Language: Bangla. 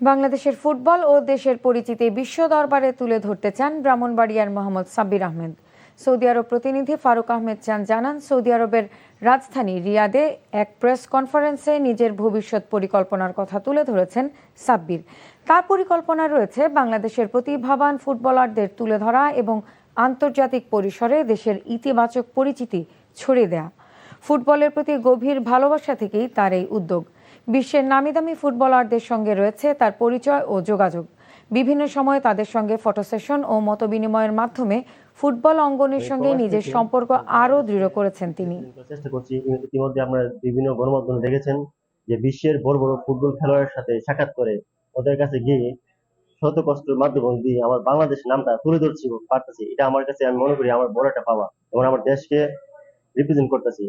বাংলাদেশের ফুটবল ও দেশের পরিচিতি বিশ্ব দরবারে তুলে ধরতে চান ব্রাহ্মণবাড়িয়ার মোহাম্মদ সাব্বির আহমেদ। সৌদি আরব প্রতিনিধি ফারুক আহমেদ চান জানান, সৌদি আরবের রাজধানী রিয়াদে এক প্রেস কনফারেন্সে নিজের ভবিষ্যৎ পরিকল্পনার কথা তুলে ধরেছেন সাব্বির। তার পরিকল্পনা রয়েছে বাংলাদেশের প্রতিভাবান ফুটবলারদের তুলে ধরা এবং আন্তর্জাতিক পরিসরে দেশের ইতিবাচক পরিচিতি ছড়িয়ে দেয়া। ফুটবলের প্রতি গভীর ভালোবাসা থেকেই তার এই উদ্যোগ। বিশ্বের নামিদামি ফুটবলারদের সঙ্গে রয়েছে তার পরিচয় ও যোগাযোগ। বিভিন্ন সময়ে তাদের সঙ্গে ফটো সেশন ও মতবিনিময়ের মাধ্যমে ফুটবল অঙ্গনের সঙ্গে নিজের সম্পর্ক আরও দৃঢ় করেছেন তিনি। চেষ্টা করছি। ইতিমধ্যে আপনারা বিভিন্ন গণমাধ্যমে দেখেছেন যে বিশ্বের বড় বড় ফুটবল খেলোয়াড়ের সাথে সাক্ষাৎ করে ওদের কাছে গিয়ে শত কষ্টের মাধ্যম দিয়ে আমার বাংলাদেশ নামটা তুলে ধরছি পারতেছি। এটা আমার কাছে, আমি মনে করি আমার বড় একটা পাওয়া এবং আমার দেশকে রিপ্রেজেন্ট করতেছি।